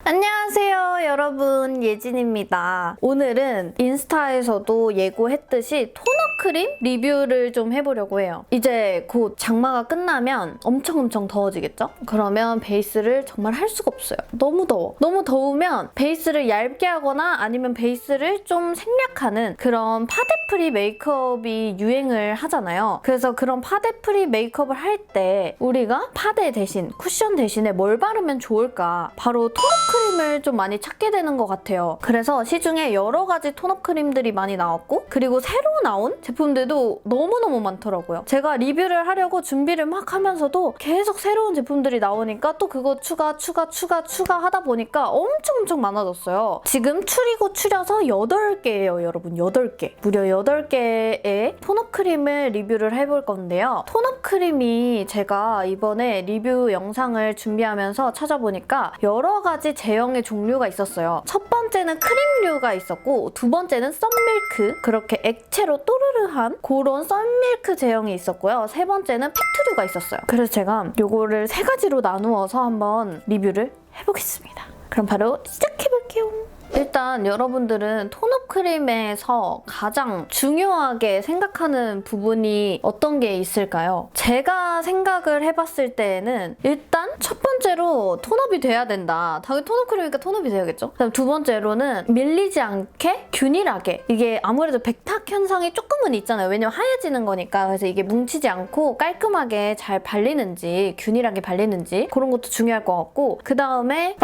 안녕하세요 여러분, 예진입니다. 오늘은 인스타에서도 예고했듯이 토너 크림 리뷰를 좀 해보려고 해요. 이제 곧 장마가 끝나면 엄청 더워지겠죠? 그러면 베이스를 정말 할 수가 없어요. 너무 더워. 너무 더우면 베이스를 얇게 하거나 아니면 베이스를 좀 생략하는 그런 파데프리 메이크업이 유행을 하잖아요. 그래서 그런 파데프리 메이크업을 할 때 우리가 파데 대신, 쿠션 대신에 뭘 바르면 좋을까? 바로 토너 크림을 좀 많이 찾게 되는 것 같아요. 그래서 시중에 여러 가지 토너 크림들이 많이 나왔고, 그리고 새로 나온 제품들도 너무너무 많더라고요. 제가 리뷰를 하려고 준비를 막 하면서도 계속 새로운 제품들이 나오니까 또 그거 추가 하다 보니까 엄청 많아졌어요. 지금 추리고 추려서 8개예요, 여러분. 8개. 무려 8개의 토너 크림을 리뷰를 해볼 건데요. 토너 크림이 제가 이번에 리뷰 영상을 준비하면서 찾아보니까 여러 가지 제형의 종류가 있었어요. 첫 번째는 크림류가 있었고, 두 번째는 썬밀크, 그렇게 액체로 또르르한 그런 썬밀크 제형이 있었고요. 세 번째는 팩트류가 있었어요. 그래서 제가 요거를 3가지로 나누어서 한번 리뷰를 해보겠습니다. 그럼 바로 시작해볼게요. 일단 여러분들은 토너 크림에서 가장 중요하게 생각하는 부분이 어떤 게 있을까요? 제가 생각을 해봤을 때는 일단 첫 번째로 톤업이 돼야 된다. 당연히 토너 크림이니까 톤업이 돼야겠죠? 그다음 두 번째로는 밀리지 않게 균일하게, 이게 아무래도 백탁 현상이 조금은 있잖아요. 왜냐면 하얘지는 거니까. 그래서 이게 뭉치지 않고 깔끔하게 잘 발리는지, 균일하게 발리는지 그런 것도 중요할 것 같고, 그 다음에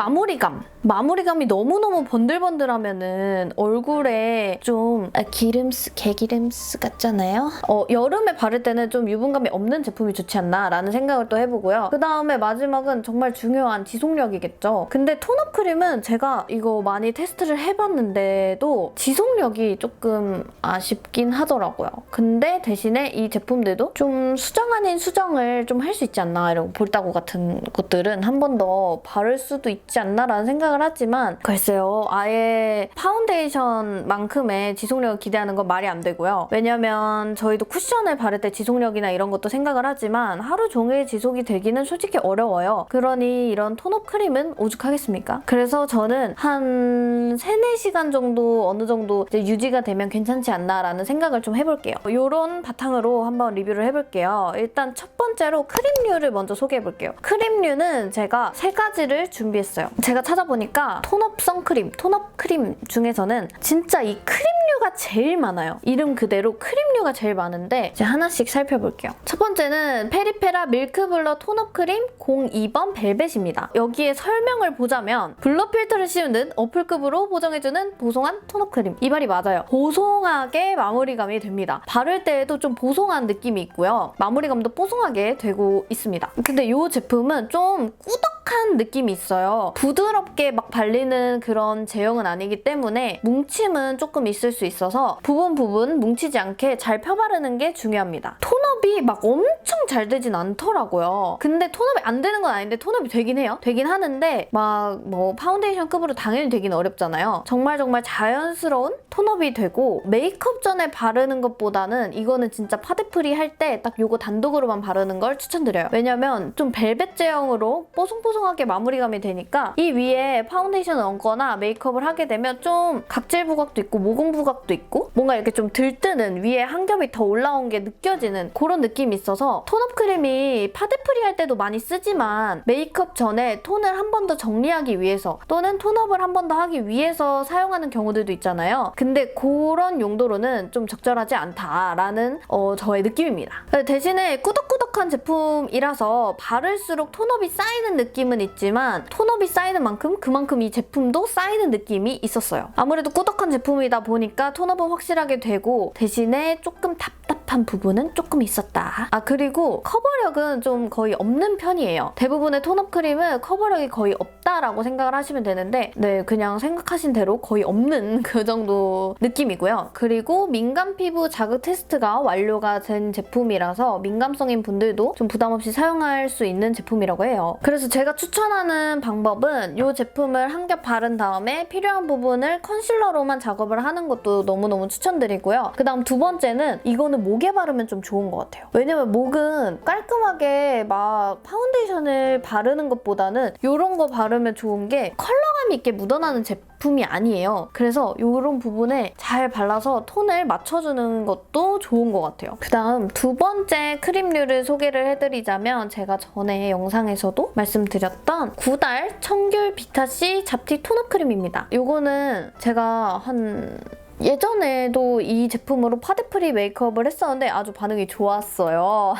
마무리감이 너무너무 번들번들하면은 얼굴에 좀 개기름스 같잖아요? 여름에 바를 때는 좀 유분감이 없는 제품이 좋지 않나 라는 생각을 또 해보고요. 그 다음에 마지막은 정말 중요한 지속력이겠죠. 근데 토너 크림은 제가 이거 많이 테스트를 해봤는데도 지속력이 조금 아쉽긴 하더라고요. 근데 대신에 이 제품들도 좀 수정 아닌 수정을 좀 할 수 있지 않나, 이런 볼따구 같은 것들은 한 번 더 바를 수도 있지 않나 라는 생각을 하지만, 글쎄요, 아예 파운데이션만큼의 지속력을 기대하는 건 말이 안 되고요. 왜냐면 저희도 쿠션을 바를 때 지속력이나 이런 것도 생각을 하지만 하루 종일 지속이 되기는 솔직히 어려워요. 그러니 이런 토너 크림은 오죽하겠습니까? 그래서 저는 한 3-4시간 정도 어느 정도 이제 유지가 되면 괜찮지 않나 라는 생각을 좀 해볼게요. 이런 바탕으로 한번 리뷰를 해볼게요. 일단 첫 번째로 크림류를 먼저 소개해볼게요. 크림류는 제가 3가지를 준비했어요. 제가 찾아보니까 톤업 선크림, 톤업 크림 중에서는 진짜 이 크림류가 제일 많아요. 이름 그대로 크림류가 제일 많은데 이제 하나씩 살펴볼게요. 첫 번째는 페리페라 밀크블러 톤업 크림 02번 벨벳입니다. 여기에 설명을 보자면 블러 필터를 씌우는 어플급으로 보정해주는 보송한 톤업 크림. 이 말이 맞아요. 보송하게 마무리감이 됩니다. 바를 때에도 좀 보송한 느낌이 있고요. 마무리감도 뽀송하게 되고 있습니다. 근데 이 제품은 좀 꾸덕한 느낌이 있어요. 부드럽게 막 발리는 그런 제형은 아니기 때문에 뭉침은 조금 있을 수 있어서 부분 뭉치지 않게 잘 펴바르는 게 중요합니다. 톤업이 막 엄청 잘 되진 않더라고요. 근데 톤업이 안 되는 건 아닌데 톤업이 되긴 해요. 되긴 하는데 막 뭐 파운데이션급으로 당연히 되긴 어렵잖아요. 정말 자연스러운 톤업이 되고, 메이크업 전에 바르는 것보다는 이거는 진짜 파데프리 할 때 딱 요거 단독으로만 바르는 걸 추천드려요. 왜냐면 좀 벨벳 제형으로 뽀송뽀송하게 마무리감이 되니까 이 위에 파운데이션을 얹거나 메이크업을 하게 되면 좀 각질 부각도 있고 모공 부각도 있고 뭔가 이렇게 좀 들뜨는, 위에 한 겹이 더 올라온 게 느껴지는 그런 느낌이 있어서 톤업 크림이 파데프리 할 때도 많이 쓰지만 메이크업 전에 톤을 한 번 더 정리하기 위해서 또는 톤업을 한 번 더 하기 위해서 사용하는 경우들도 있잖아요. 근데 그런 용도로는 좀 적절하지 않다라는 저의 느낌입니다. 대신에 꾸덕꾸덕한 제품이라서 바를수록 톤업이 쌓이는 느낌은 있지만 톤업이 쌓이는 만큼 그만큼 이 제품도 쌓이는 느낌이 있었어요. 아무래도 꾸덕한 제품이다 보니까 톤업은 확실하게 되고 대신에 조금 답답한 부분은 조금 있었다. 그리고 커버력은 좀 거의 없는 편이에요. 대부분의 톤업 크림은 커버력이 거의 없다라고 생각을 하시면 되는데 그냥 생각하신 대로 거의 없는 그 정도 느낌이고요. 그리고 민감 피부 자극 테스트가 완료가 된 제품이라서 민감성인 분들도 좀 부담 없이 사용할 수 있는 제품이라고 해요. 그래서 제가 추천하는 방법은 이 제품을 한 겹 바른 다음에 필요한 부분을 컨실러로만 작업을 하는 것도 너무너무 추천드리고요. 그 다음 두 번째는 이거는 목에 바르면 좀 좋은 것 같아요. 왜냐면 목은 깔끔하게 막 파운데이션을 바르는 것보다는 이런 거 바르면 좋은 게 컬러감 있게 묻어나는 제품이 아니에요. 그래서 이런 부분에 잘 발라서 톤을 맞춰주는 것도 좋은 것 같아요. 그다음 두 번째 크림류를 소개를 해드리자면 제가 전에 영상에서도 말씀드렸던 구달 청귤 비타C 잡티 톤업 크림입니다. 이거는 제가 예전에도 이 제품으로 파데프리 메이크업을 했었는데 아주 반응이 좋았어요.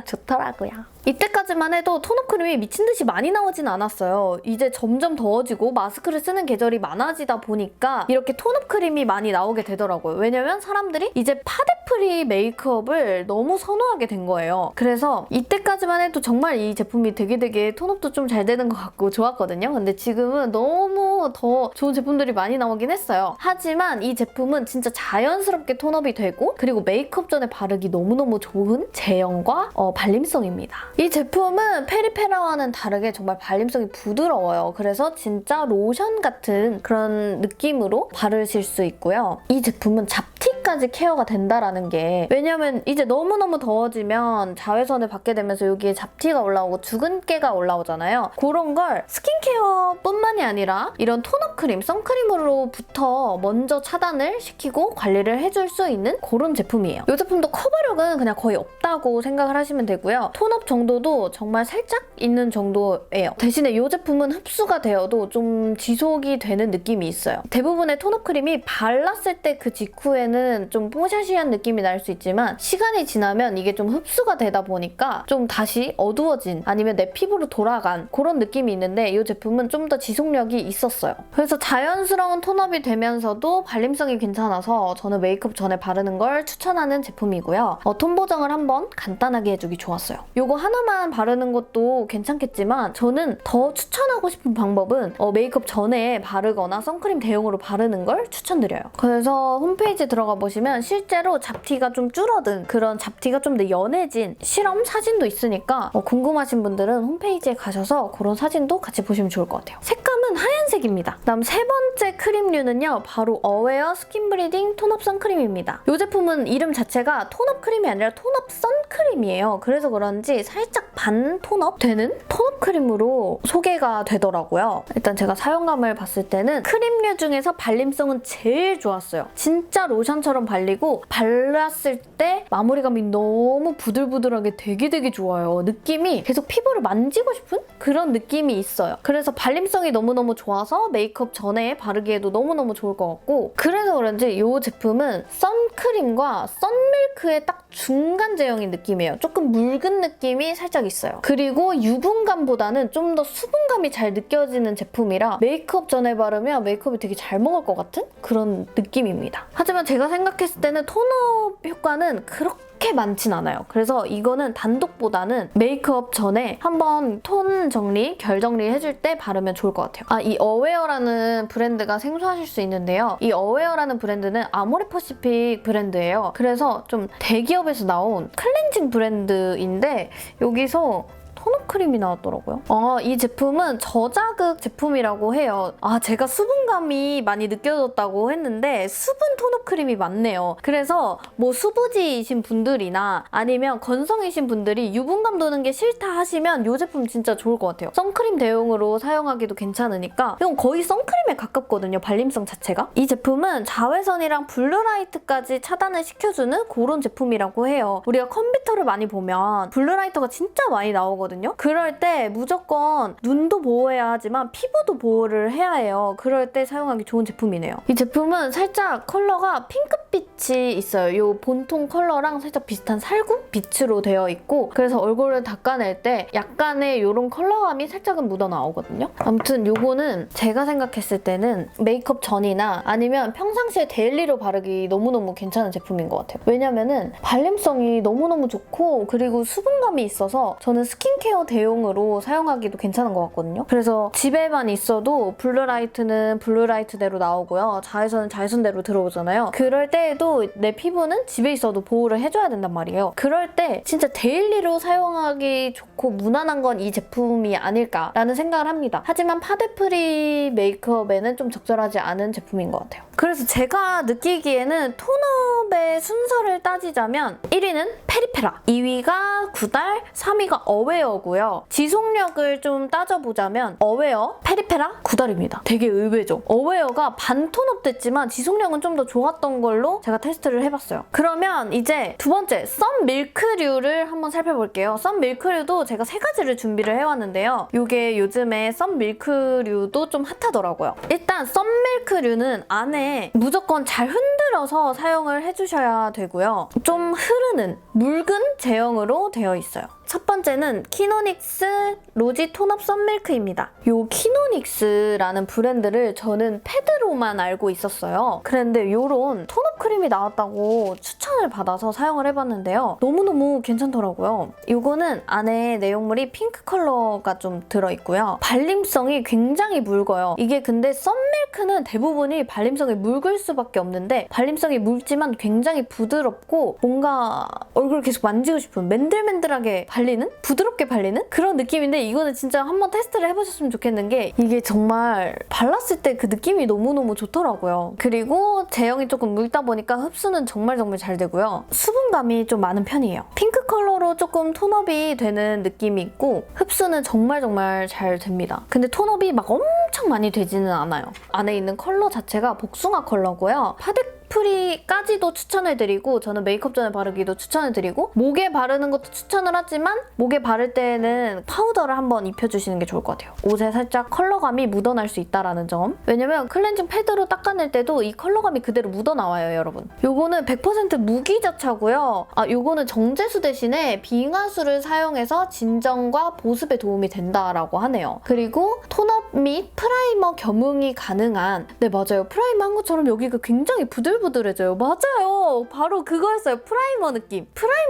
좋더라고요. 이때까지만 해도 톤업 크림이 미친 듯이 많이 나오진 않았어요. 이제 점점 더워지고 마스크를 쓰는 계절이 많아지다 보니까 이렇게 톤업 크림이 많이 나오게 되더라고요. 왜냐면 사람들이 이제 파데프리 메이크업을 너무 선호하게 된 거예요. 그래서 이때까지만 해도 정말 이 제품이 되게 톤업도 좀 잘 되는 것 같고 좋았거든요. 근데 지금은 너무 더 좋은 제품들이 많이 나오긴 했어요. 하지만 이 제품은 진짜 자연스럽게 톤업이 되고 그리고 메이크업 전에 바르기 너무너무 좋은 제형과 발림성입니다. 이 제품은 페리페라와는 다르게 정말 발림성이 부드러워요. 그래서 진짜 로션 같은 그런 느낌으로 바르실 수 있고요. 이 제품은 잡티까지 케어가 된다라는 게 왜냐면 이제 너무너무 더워지면 자외선을 받게 되면서 여기에 잡티가 올라오고 주근깨가 올라오잖아요. 그런 걸 스킨케어뿐만이 아니라 이런 톤업 크림, 선크림으로부터 먼저 차단을 시키고 관리를 해줄 수 있는 그런 제품이에요. 이 제품도 커버력은 그냥 거의 없다고 생각을 하시면 되고요. 톤업 정도도 정말 살짝 있는 정도예요. 대신에 이 제품은 흡수가 되어도 좀 지속이 되는 느낌이 있어요. 대부분의 톤업 크림이 발랐을 때 그 직후에는 좀 뽀샤시한 느낌이 날 수 있지만 시간이 지나면 이게 좀 흡수가 되다 보니까 좀 다시 어두워진 아니면 내 피부로 돌아간 그런 느낌이 있는데 이 제품은 좀 더 지속력이 있었어요. 그래서 자연스러운 톤업이 되면서도 발림성이 괜찮아서 저는 메이크업 전에 바르는 걸 추천하는 제품이고요. 톤 보정을 한번 간단하게 해주기 좋았어요. 이거 하나만 바르는 것도 괜찮겠지만 저는 더 추천하고 싶은 방법은 메이크업 전에 바르거나 선크림 대용으로 바르는 걸 추천드려요. 그래서 홈페이지 들어가 보시면 실제로 잡티가 좀 줄어든 그런 잡티가 좀 더 연해진 실험 사진도 있으니까 궁금하신 분들은 홈페이지에 가셔서 그런 사진도 같이 보시면 좋을 것 같아요. 색감은 하얀색입니다. 그다음 세 번째 크림류는요. 바로 어웨어 스킨 브리딩 톤업 선크림입니다. 이 제품은 이름 자체가 톤업 크림이 아니라 톤업 선크림이에요. 그래서 그런지 살짝 반 톤업 되는 톤업 크림으로 소개가 되더라고요. 일단 제가 사용감을 봤을 때는 크림류 중에서 발림성은 제일 좋았어요. 진짜 로션처럼 발리고 발랐을 때 마무리감이 너무 부들부들하게 되게 좋아요. 느낌이 계속 피부를 만지고 싶은 그런 느낌이 있어요. 그래서 발림성이 너무너무 좋아서 메이크업 전에 바르기에도 너무너무 좋을 것 같고 그래서 그런지 이 제품은 선크림과 선밀크의 딱 중간 제형인 느낌이에요. 조금 묽은 느낌이 살짝 있어요. 그리고 유분감보다는 좀 더 수분감이 잘 느껴지는 제품이라 메이크업 전에 바르면 메이크업이 되게 잘 먹을 것 같은 그런 느낌입니다. 하지만 제가 생각했을 때는 톤업 효과는 그렇게 많진 않아요. 그래서 이거는 단독보다는 메이크업 전에 한번 톤 정리, 결 정리 해줄 때 바르면 좋을 것 같아요. 이 어웨어라는 브랜드가 생소하실 수 있는데요. 이 어웨어라는 브랜드는 아모레퍼시픽 브랜드예요. 그래서 좀 대기업에서 나온 클렌징 브랜드인데 여기서 톤업 크림이 나왔더라고요. 이 제품은 저자극 제품이라고 해요. 제가 수분감이 많이 느껴졌다고 했는데 수분 톤업 크림이 많네요. 그래서 뭐 수부지이신 분들이나 아니면 건성이신 분들이 유분감 도는 게 싫다 하시면 이 제품 진짜 좋을 것 같아요. 선크림 대용으로 사용하기도 괜찮으니까 이건 거의 선크림에 가깝거든요. 발림성 자체가. 이 제품은 자외선이랑 블루라이트까지 차단을 시켜주는 그런 제품이라고 해요. 우리가 컴퓨터를 많이 보면 블루라이트가 진짜 많이 나오거든요. 그럴 때 무조건 눈도 보호해야 하지만 피부도 보호를 해야 해요. 그럴 때 사용하기 좋은 제품이네요. 이 제품은 살짝 컬러가 핑크빛이 있어요. 이 본통 컬러랑 살짝 비슷한 살구 빛으로 되어 있고 그래서 얼굴을 닦아낼 때 약간의 이런 컬러감이 살짝은 묻어나오거든요. 아무튼 이거는 제가 생각했을 때는 메이크업 전이나 아니면 평상시에 데일리로 바르기 너무너무 괜찮은 제품인 것 같아요. 왜냐면은 발림성이 너무너무 좋고 그리고 수분감이 있어서 저는 스킨케어 대용으로 사용하기도 괜찮은 것 같거든요. 그래서 집에만 있어도 블루라이트는 블루라이트대로 나오고요. 자외선은 자외선대로 들어오잖아요. 그럴 때에도 내 피부는 집에 있어도 보호를 해줘야 된단 말이에요. 그럴 때 진짜 데일리로 사용하기 좋고 무난한 건 이 제품이 아닐까라는 생각을 합니다. 하지만 파데프리 메이크업에는 좀 적절하지 않은 제품인 것 같아요. 그래서 제가 느끼기에는 톤업의 순서를 따지자면 1위는 페리페라, 2위가 구달, 3위가 어웨어고요. 지속력을 좀 따져보자면 어웨어, 페리페라, 구달입니다. 되게 의외죠? 어웨어가 반 톤업 됐지만 지속력은 좀 더 좋았던 걸로 제가 테스트를 해봤어요. 그러면 이제 두 번째, 썬 밀크류를 한번 살펴볼게요. 썬 밀크류도 제가 3가지를 준비를 해왔는데요. 이게 요즘에 썬 밀크류도 좀 핫하더라고요. 일단 썬 밀크류는 안에 무조건 잘 흔들어서 사용을 해주셔야 되고요. 좀 흐르는 묽은 제형으로 되어 있어요. 첫 번째는 키노닉스 로지 톤업 썬밀크입니다. 이 키노닉스라는 브랜드를 저는 패드로만 알고 있었어요. 그런데 이런 톤업 크림이 나왔다고 추천을 받아서 사용을 해봤는데요. 너무너무 괜찮더라고요. 이거는 안에 내용물이 핑크 컬러가 좀 들어있고요. 발림성이 굉장히 묽어요. 이게 근데 썬밀크는 대부분이 발림성이 묽을 수밖에 없는데 발림성이 묽지만 굉장히 부드럽고 뭔가 얼굴을 계속 만지고 싶은 맨들맨들하게 발리는? 부드럽게 발리는? 그런 느낌인데 이거는 진짜 한번 테스트를 해보셨으면 좋겠는 게 이게 정말 발랐을 때 그 느낌이 너무너무 좋더라고요. 그리고 제형이 조금 묽다 보니까 흡수는 정말 잘 되고요. 수분감이 좀 많은 편이에요. 핑크 컬러로 조금 톤업이 되는 느낌이 있고 흡수는 정말 잘 됩니다. 근데 톤업이 막 엄청 많이 되지는 않아요. 안에 있는 컬러 자체가 복숭아 컬러고요. 파데프리까지도 추천해드리고 저는 메이크업 전에 바르기도 추천해드리고 목에 바르는 것도 추천을 하지만 목에 바를 때는 파우더를 한번 입혀주시는 게 좋을 것 같아요. 옷에 살짝 컬러감이 묻어날 수 있다는 점. 왜냐면 클렌징 패드로 닦아낼 때도 이 컬러감이 그대로 묻어나와요, 여러분. 요거는 100% 무기자차고요. 요거는 정제수 대신에 빙하수를 사용해서 진정과 보습에 도움이 된다라고 하네요. 그리고 톤업 및 프라이머 겸응이 가능한, 네 맞아요, 프라이머 한 것처럼 여기가 굉장히 부들부들해져요. 맞아요, 바로 그거였어요. 프라이머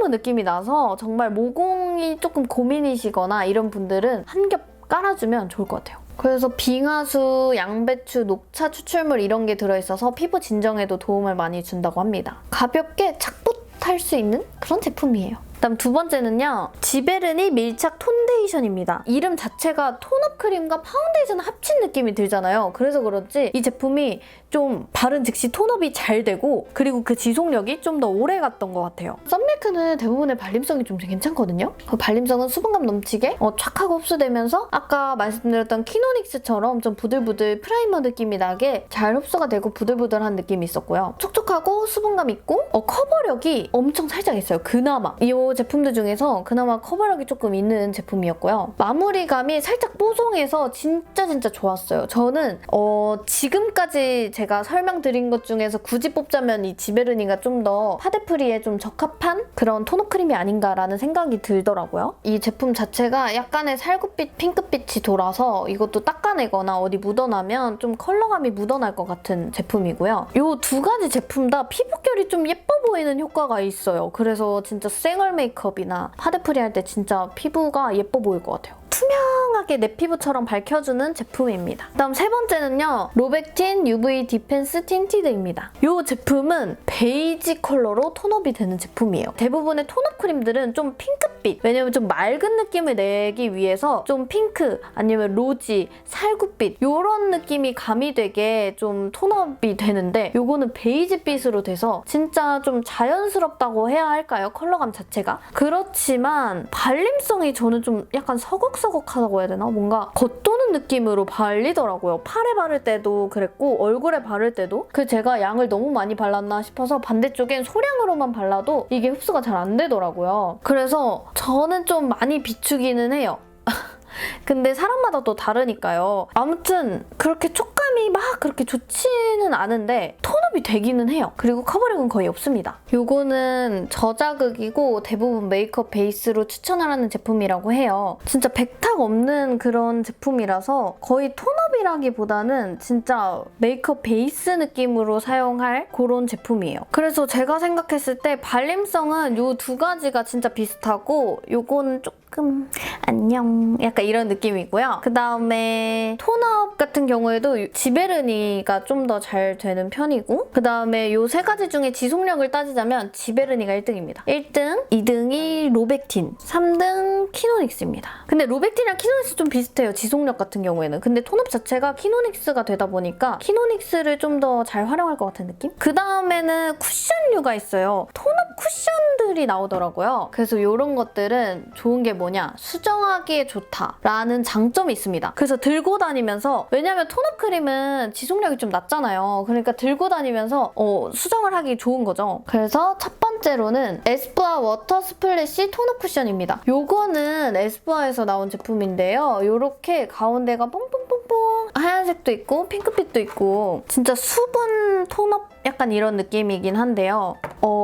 느낌이 나서 정말 모공이 조금 고민이시거나 이런 분들은 한 겹 깔아주면 좋을 것 같아요. 그래서 빙하수, 양배추, 녹차 추출물 이런 게 들어있어서 피부 진정에도 도움을 많이 준다고 합니다. 가볍게 착붙할 수 있는 그런 제품이에요. 그다음 두 번째는요, 지베르니 밀착 톤데이션입니다. 이름 자체가 톤업 크림과 파운데이션 합친 느낌이 들잖아요. 그래서 그런지 이 제품이 좀 바른 즉시 톤업이 잘 되고 그리고 그 지속력이 좀 더 오래 갔던 것 같아요. 썬밀크는 대부분의 발림성이 좀 괜찮거든요. 그 발림성은 수분감 넘치게 촥 하고 흡수되면서 아까 말씀드렸던 키노닉스처럼 좀 부들부들 프라이머 느낌이 나게 잘 흡수가 되고 부들부들한 느낌이 있었고요. 촉촉하고 수분감 있고 커버력이 엄청 살짝 있어요. 그나마 이 제품들 중에서 그나마 커버력이 조금 있는 제품이었고요. 마무리감이 살짝 뽀송해서 진짜 좋았어요. 저는 지금까지 제가 설명드린 것 중에서 굳이 뽑자면 이 지베르니가 좀 더 파데프리에 좀 적합한 그런 톤업 크림이 아닌가라는 생각이 들더라고요. 이 제품 자체가 약간의 살구빛, 핑크빛이 돌아서 이것도 닦아내거나 어디 묻어나면 좀 컬러감이 묻어날 것 같은 제품이고요. 이 두 가지 제품 다 피부결이 좀 예뻐 보이는 효과가 있어요. 그래서 진짜 생얼 메이크업이나 파데프리 할 때 진짜 피부가 예뻐 보일 것 같아요. 투명하게 내 피부처럼 밝혀주는 제품입니다. 그다음 세 번째는요, 로백틴 UV 디펜스 틴티드입니다. 이 제품은 베이지 컬러로 톤업이 되는 제품이에요. 대부분의 톤업 크림들은 좀 핑크빛, 왜냐면 좀 맑은 느낌을 내기 위해서 좀 핑크 아니면 로지, 살구빛 이런 느낌이 가미되게 좀 톤업이 되는데 이거는 베이지빛으로 돼서 진짜 좀 자연스럽다고 해야 할까요? 컬러감 자체가. 그렇지만 발림성이 저는 좀 약간 서걱서걱하다고 해야 되나? 뭔가 겉도는 느낌으로 발리더라고요. 팔에 바를 때도 그랬고 얼굴에 바를 때도. 제가 양을 너무 많이 발랐나 싶어서 반대쪽엔 소량으로만 발라도 이게 흡수가 잘 안 되더라고요. 그래서 저는 좀 많이 비추기는 해요. 근데 사람마다 또 다르니까요. 아무튼 그렇게 촉감이 막 그렇게 좋지는 않은데 톤업이 되기는 해요. 그리고 커버력은 거의 없습니다. 요거는 저자극이고 대부분 메이크업 베이스로 추천을 하는 제품이라고 해요. 진짜 백탁 없는 그런 제품이라서 거의 톤업이라기보다는 진짜 메이크업 베이스 느낌으로 사용할 그런 제품이에요. 그래서 제가 생각했을 때 발림성은 요 두 가지가 진짜 비슷하고 요거는 조금 조금 안녕 약간 이런 느낌이고요. 그 다음에 톤업 같은 경우에도 지베르니가 좀 더 잘 되는 편이고 그 다음에 요 세 가지 중에 지속력을 따지자면 지베르니가 1등입니다. 1등, 2등이 로벡틴, 3등 키노닉스입니다. 근데 로벡틴이랑 키노닉스 좀 비슷해요. 지속력 같은 경우에는. 근데 톤업 자체가 키노닉스가 되다 보니까 키노닉스를 좀 더 잘 활용할 것 같은 느낌? 그 다음에는 쿠션류가 있어요. 톤업 쿠션들이 나오더라고요. 그래서 이런 것들은 좋은 게 뭐냐? 수정하기에 좋다라는 장점이 있습니다. 그래서 들고 다니면서 왜냐면 톤업 크림은 지속력이 좀 낮잖아요. 그러니까 들고 다니면서 수정을 하기 좋은 거죠. 그래서 첫 번째로는 에스쁘아 워터 스플래시 톤업 쿠션입니다. 요거는 에스쁘아에서 나온 제품인데요. 요렇게 가운데가 뽕뽕뽕뽕 하얀색도 있고 핑크빛도 있고 진짜 수분 톤업 약간 이런 느낌이긴 한데요.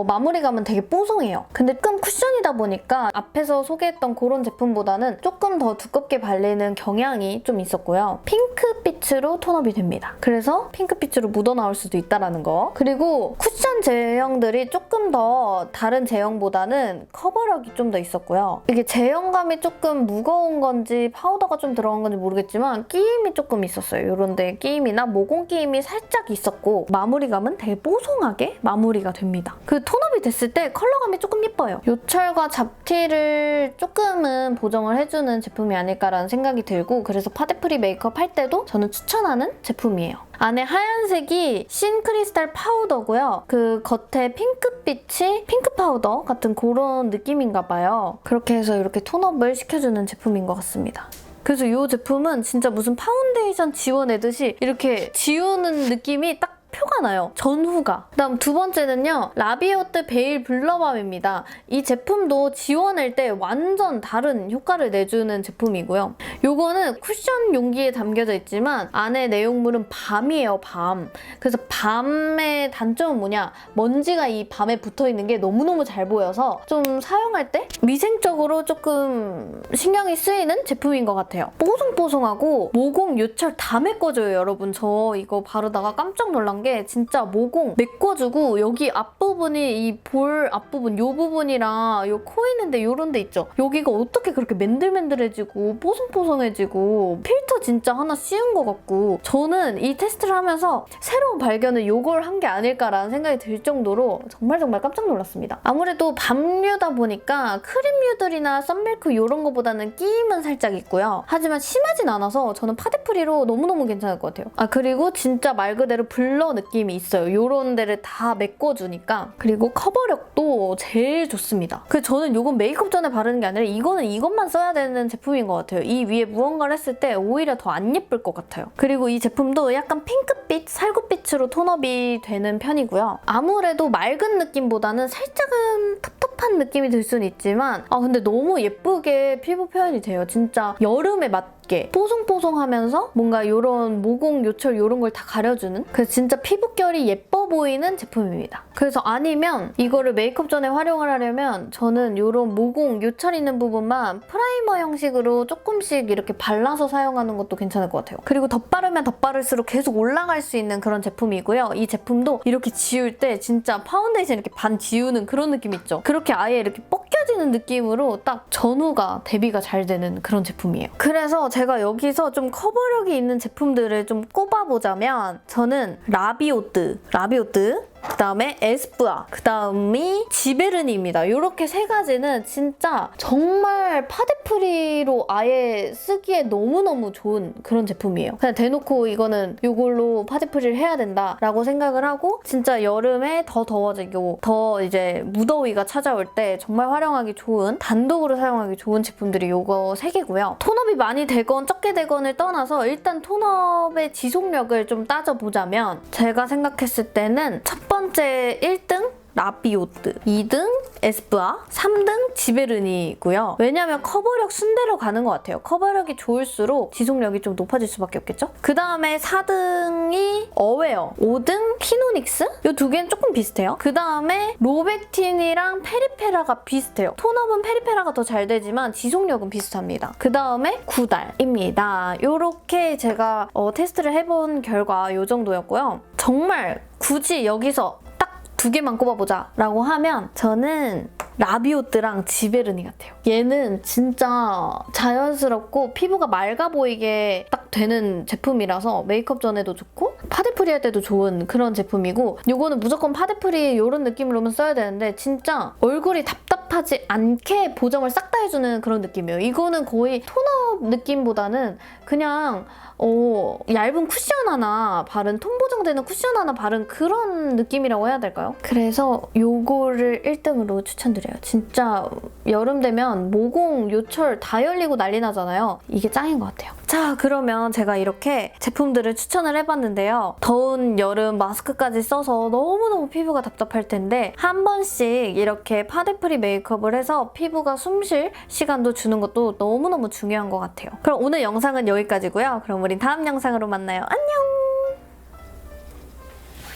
마무리감은 되게 뽀송해요. 근데 조금 쿠션이다 보니까 앞에서 소개했던 그런 제품보다는 조금 더 두껍게 발리는 경향이 좀 있었고요. 핑크빛으로 톤업이 됩니다. 그래서 핑크빛으로 묻어나올 수도 있다는 거. 그리고 쿠션 제형들이 조금 더 다른 제형보다는 커버력이 좀 더 있었고요. 이게 제형감이 조금 무거운 건지 파우더가 좀 들어간 건지 모르겠지만 끼임이 조금 있었어요. 이런 데 끼임이나 모공 끼임이 살짝 있었고 마무리감은 되게 뽀송하게 마무리가 됩니다. 그 톤업이 됐을 때 컬러감이 조금 예뻐요. 요철과 잡티를 조금은 보정을 해주는 제품이 아닐까라는 생각이 들고 그래서 파데프리 메이크업 할 때도 저는 추천하는 제품이에요. 안에 하얀색이 신크리스탈 파우더고요. 그 겉에 핑크빛이 핑크 파우더 같은 그런 느낌인가 봐요. 그렇게 해서 이렇게 톤업을 시켜주는 제품인 것 같습니다. 그래서 이 제품은 진짜 무슨 파운데이션 지워내듯이 이렇게 지우는 느낌이 딱 표가 나요. 전후가. 그다음 두 번째는요. 라비오트 베일 블러밤입니다. 이 제품도 지워낼 때 완전 다른 효과를 내주는 제품이고요. 요거는 쿠션 용기에 담겨져 있지만 안에 내용물은 밤이에요. 밤. 그래서 밤의 단점은 뭐냐? 먼지가 이 밤에 붙어있는 게 너무너무 잘 보여서 좀 사용할 때 위생적으로 조금 신경이 쓰이는 제품인 것 같아요. 뽀송뽀송하고 모공 요철 다 메꿔줘요. 여러분 저 이거 바르다가 깜짝 놀란 게 진짜 모공 메꿔주고 여기 앞부분이 이 볼 앞부분 요 부분이랑 요 코 있는데 요런 데 있죠? 여기가 어떻게 그렇게 맨들맨들해지고 뽀송뽀송해지고 필터 진짜 하나 씌운 것 같고 저는 이 테스트를 하면서 새로운 발견을 요걸 한 게 아닐까라는 생각이 들 정도로 정말 깜짝 놀랐습니다. 아무래도 밤류다 보니까 크림류들이나 썬밀크 요런 거보다는 끼임은 살짝 있고요. 하지만 심하진 않아서 저는 파데프리로 너무너무 괜찮을 것 같아요. 그리고 진짜 말 그대로 블러 느낌이 있어요. 요런 데를 다 메꿔주니까. 그리고 커버력도 제일 좋습니다. 저는 요건 메이크업 전에 바르는 게 아니라 이거는 이것만 써야 되는 제품인 것 같아요. 이 위에 무언가를 했을 때 오히려 더 안 예쁠 것 같아요. 그리고 이 제품도 약간 핑크빛, 살구빛으로 톤업이 되는 편이고요. 아무래도 맑은 느낌보다는 살짝은 텁텁한 느낌이 들 수는 있지만 근데 너무 예쁘게 피부 표현이 돼요. 진짜 여름에 맞게 뽀송뽀송하면서 뭔가 이런 모공, 요철 이런 걸 다 가려주는 그래서 진짜 피부결이 예뻐 보이는 제품입니다. 그래서 아니면 이거를 메이크업 전에 활용을 하려면 저는 이런 모공, 요철 있는 부분만 프라이머 형식으로 조금씩 이렇게 발라서 사용하는 것도 괜찮을 것 같아요. 그리고 덧바르면 덧바를수록 계속 올라갈 수 있는 그런 제품이고요. 이 제품도 이렇게 지울 때 진짜 파운데이션 이렇게 반 지우는 그런 느낌 있죠? 그렇게 아예 이렇게 벗겨지는 느낌으로 딱 전후가 대비가 잘 되는 그런 제품이에요. 그래서 제가 여기서 좀 커버력이 있는 제품들을 좀 꼽아보자면 저는 라비오트, 그 다음에 에스쁘아, 그 다음이 지베르니입니다. 이렇게 세 가지는 진짜 정말 파데프리로 아예 쓰기에 너무너무 좋은 그런 제품이에요. 그냥 대놓고 이거는 이걸로 파데프리를 해야 된다라고 생각을 하고 진짜 여름에 더 더워지고 더 이제 무더위가 찾아올 때 정말 활용하기 좋은 단독으로 사용하기 좋은 제품들이 이거 세 개고요. 톤업이 많이 되건 적게 되건을 떠나서 일단 톤업의 지속력을 좀 따져보자면 제가 생각했을 때는 첫 번째 1등 라비오트, 2등 에스쁘아, 3등 지베르니고요. 왜냐면 커버력 순대로 가는 것 같아요. 커버력이 좋을수록 지속력이 좀 높아질 수밖에 없겠죠? 그 다음에 4등이 어웨어, 5등 키노닉스? 이 두 개는 조금 비슷해요. 그 다음에 로벡틴이랑 페리페라가 비슷해요. 톤업은 페리페라가 더 잘 되지만 지속력은 비슷합니다. 그 다음에 구달입니다. 이렇게 제가 테스트를 해본 결과 이 정도였고요. 정말 굳이 여기서 두 개만 꼽아보자 라고 하면 저는 라비오트랑 지베르니 같아요. 얘는 진짜 자연스럽고 피부가 맑아 보이게 딱 되는 제품이라서 메이크업 전에도 좋고 파데프리 할 때도 좋은 그런 제품이고, 요거는 무조건 파데프리 이런 느낌으로만 써야 되는데 진짜 얼굴이 답답하지 않게 보정을 싹 다 해주는 그런 느낌이에요. 이거는 거의 톤업 느낌보다는 그냥 얇은 쿠션 하나 바른, 톤 보정되는 쿠션 하나 바른 그런 느낌이라고 해야 될까요? 그래서 요거를 1등으로 추천드려요. 진짜 여름 되면 모공, 요철 다 열리고 난리 나잖아요. 이게 짱인 것 같아요. 자, 그러면 제가 이렇게 제품들을 추천을 해봤는데요. 더운 여름 마스크까지 써서 너무너무 피부가 답답할 텐데 한 번씩 이렇게 파데프리 메이크업을 해서 피부가 숨 쉴 시간도 주는 것도 너무너무 중요한 것 같아요. 그럼 오늘 영상은 여기까지고요. 그럼 우린 다음 영상으로 만나요. 안녕!